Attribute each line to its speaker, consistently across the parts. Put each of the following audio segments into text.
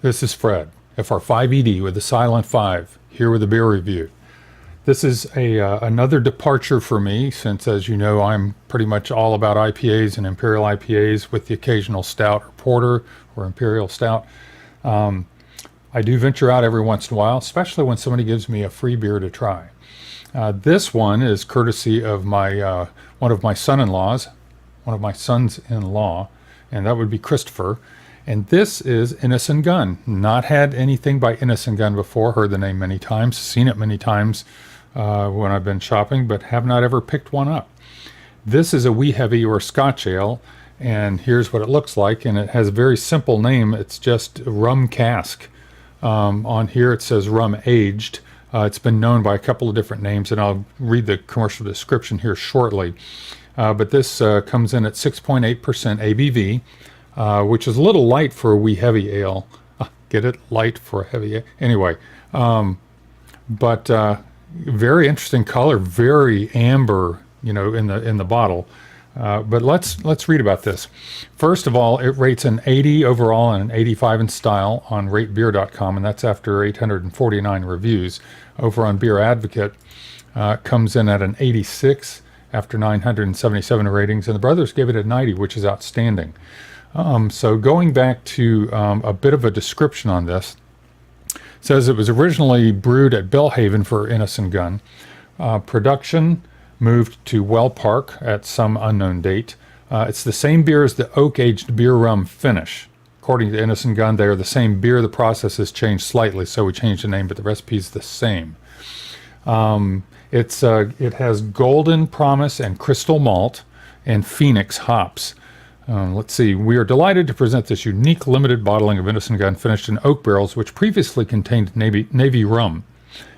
Speaker 1: This is Fred, FR5ED with the Silent 5, here with a beer review. This is another departure for me, since, as you know, I'm pretty much all about IPAs and Imperial IPAs with the occasional stout or porter or Imperial stout. I do venture out every once in a while, especially when somebody gives me a free beer to try. This one is courtesy of my one of my sons-in-law, and that would be Christopher. And this is Innocent Gun. Not had anything by Innocent Gun before, heard the name many times, seen it many times when I've been shopping, but have not ever picked one up. This is a wee heavy or Scotch ale, and here's what it looks like, and it has a very simple name. It's just rum cask. On here it says rum aged. It's been known by a couple of different names, and I'll read the commercial description here shortly. But this comes in at 6.8% ABV. Which is a little light for a wee heavy ale. Get it? Light for a heavy ale. Anyway, but very interesting color, very amber, you know, in the bottle. But let's read about this. First of all, it rates an 80 overall and an 85 in style on ratebeer.com, and that's after 849 reviews. Over on Beer Advocate, comes in at an 86 after 977 ratings, and the brothers gave it a 90, which is outstanding. So going back to a bit of a description on this, says it was originally brewed at Belhaven for Innocent Gun. Production moved to Well Park at some unknown date. It's the same beer as the oak-aged beer rum finish. According to Innocent Gun, they are the same beer. The process has changed slightly, so we changed the name, but the recipe is the same. It has Golden Promise and Crystal Malt and Phoenix hops. Let's see, we are delighted to present this unique limited bottling of Innocent Gun finished in oak barrels, which previously contained navy rum.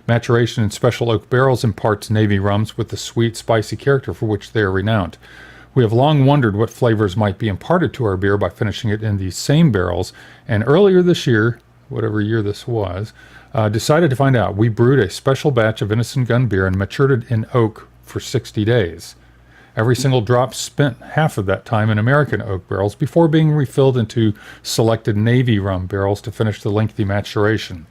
Speaker 1: Maturation in special oak barrels imparts navy rums with the sweet, spicy character for which they are renowned. We have long wondered what flavors might be imparted to our beer by finishing it in these same barrels, and earlier this year, whatever year this was, decided to find out. We brewed a special batch of Innocent Gun beer and matured it in oak for 60 days. Every single drop spent half of that time in American oak barrels before being refilled into selected navy rum barrels to finish the lengthy maturation.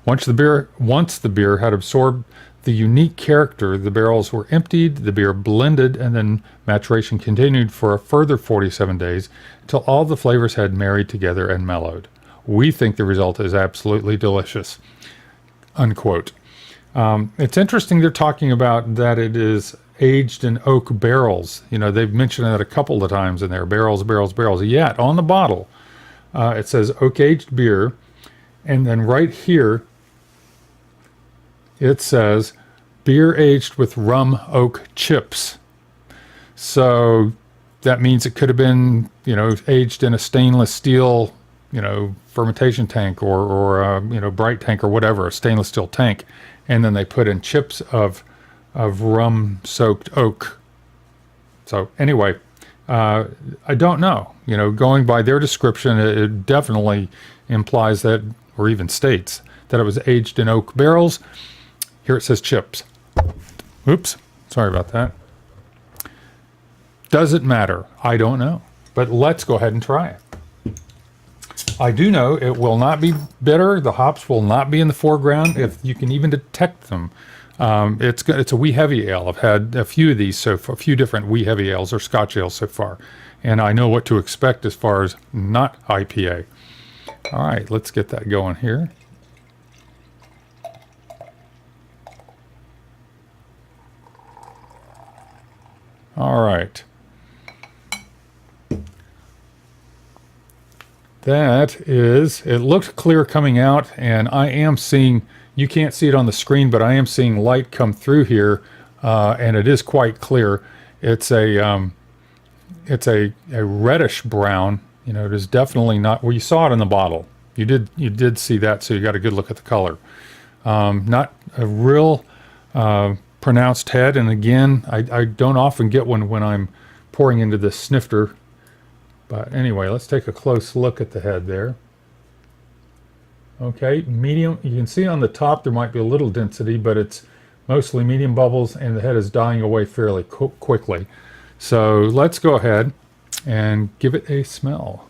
Speaker 1: Once the beer had absorbed the unique character, the barrels were emptied, the beer blended, and then maturation continued for a further 47 days until all the flavors had married together and mellowed. We think the result is absolutely delicious." Unquote. It's interesting they're talking about that it is aged in oak barrels. You know, they've mentioned that a couple of times in there. Barrels, barrels, barrels. Yet, on the bottle, it says oak-aged beer. And then right here, it says beer aged with rum oak chips. So that means it could have been, you know, aged in a stainless steel, you know, fermentation tank or you know, bright tank or whatever, a stainless steel tank. And then they put in chips of rum-soaked oak. So anyway, I don't know. You know, going by their description, it definitely implies that, or even states, that it was aged in oak barrels. Here it says chips. Oops, sorry about that. Does it matter? I don't know. But let's go ahead and try it. I do know it will not be bitter. The hops will not be in the foreground, if you can even detect them. It's a wee heavy ale. I've had a few of these, a few different wee heavy ales or Scotch ales so far, and I know what to expect as far as not IPA. All right, let's get that going here. All right. That is, it looked clear coming out, and I am seeing, you can't see it on the screen, but I am seeing light come through here, and it is quite clear. It's a reddish brown. You know, it is definitely not, well, you saw it in the bottle. You did see that, so you got a good look at the color. Not a real pronounced head, and again, I don't often get one when I'm pouring into this snifter. But anyway, let's take a close look at the head there. Okay, medium. You can see on the top there might be a little density, but it's mostly medium bubbles, and the head is dying away fairly quickly. So let's go ahead and give it a smell.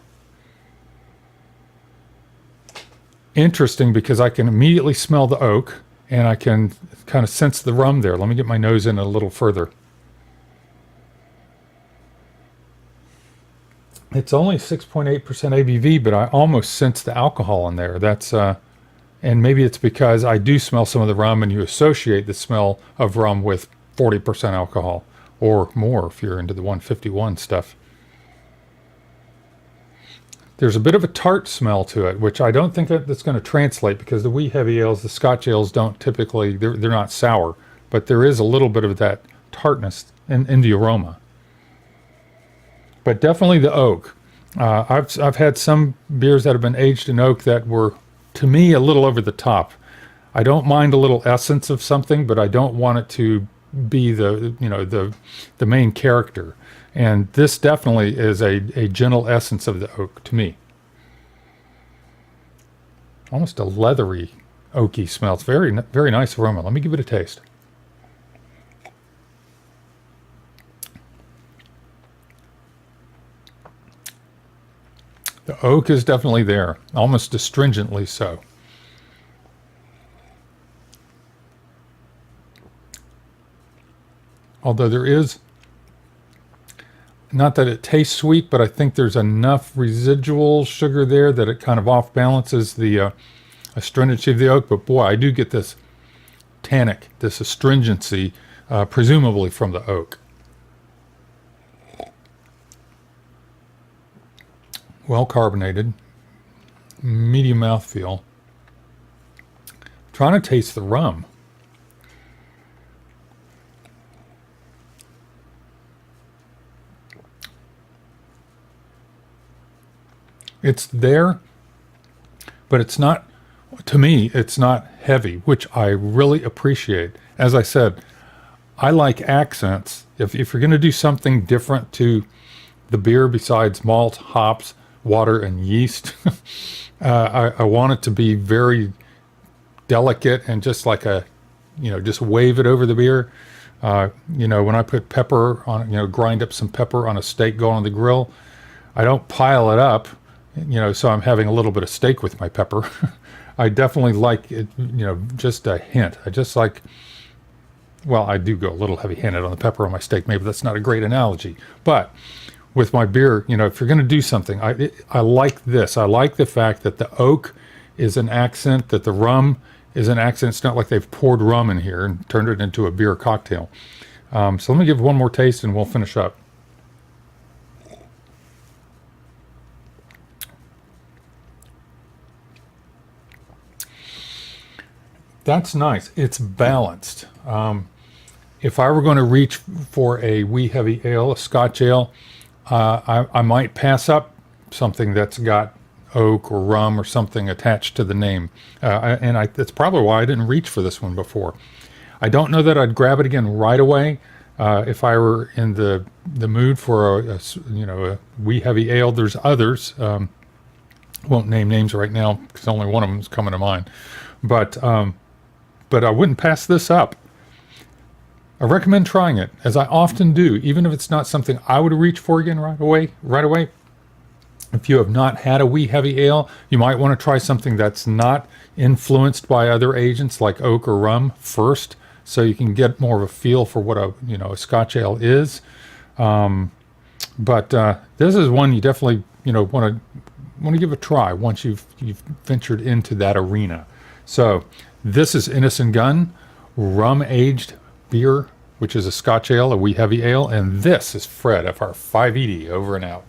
Speaker 1: interesting because I can immediately smell the oak and I can kind of sense the rum there. Let me get my nose in a little further. It's only 6.8% ABV, but I almost sense the alcohol in there. That's and maybe it's because I do smell some of the rum, and you associate the smell of rum with 40% alcohol or more if you're into the 151 stuff. There's a bit of a tart smell to it, which I don't think that's going to translate because the wee heavy ales, the Scotch ales, don't typically, they're not sour, but there is a little bit of that tartness in the aroma. But definitely the oak. I've had some beers that have been aged in oak that were, to me, a little over the top. I don't mind a little essence of something, but I don't want it to be the main character. And this definitely is a gentle essence of the oak to me. Almost a leathery, oaky smell. It's very, very nice aroma. Let me give it a taste. The oak is definitely there, almost astringently so. Although there is, not that it tastes sweet, but I think there's enough residual sugar there that it kind of off balances the astringency of the oak. But boy, I do get this tannic, this astringency, presumably from the oak. Well carbonated, medium mouthfeel. Trying to taste the rum. It's there, but it's not, to me, it's not heavy, which I really appreciate. As I said, I like accents. If you're going to do something different to the beer besides malt, hops, water, and yeast, I want it to be very delicate and just like just wave it over the beer. When I put pepper on, grind up some pepper on a steak going on the grill, I don't pile it up, so I'm having a little bit of steak with my pepper. I definitely like it, just a hint. I just like, well, I do go a little heavy-handed on the pepper on my steak. Maybe that's not a great analogy, but with my beer, if you're going to do something, I like this. I like the fact that the oak is an accent, that the rum is an accent. It's not like they've poured rum in here and turned it into a beer cocktail. So let me give one more taste and we'll finish up. That's nice. It's balanced. If I were going to reach for a wee heavy ale, a Scotch ale, I might pass up something that's got oak or rum or something attached to the name. That's probably why I didn't reach for this one before. I don't know that I'd grab it again right away. If I were in the mood for a wee heavy ale. There's others. Won't name names right now because only one of them is coming to mind. But I wouldn't pass this up. I recommend trying it, as I often do, even if it's not something I would reach for again right away. If you have not had a wee heavy ale, you might want to try something that's not influenced by other agents like oak or rum first, so you can get more of a feel for what a Scotch ale is. But this is one you definitely want to give a try once you've ventured into that arena. So this is Innocent Gun, rum aged beer, which is a Scotch ale, a wee heavy ale, and this is Fred FR5ED over and out.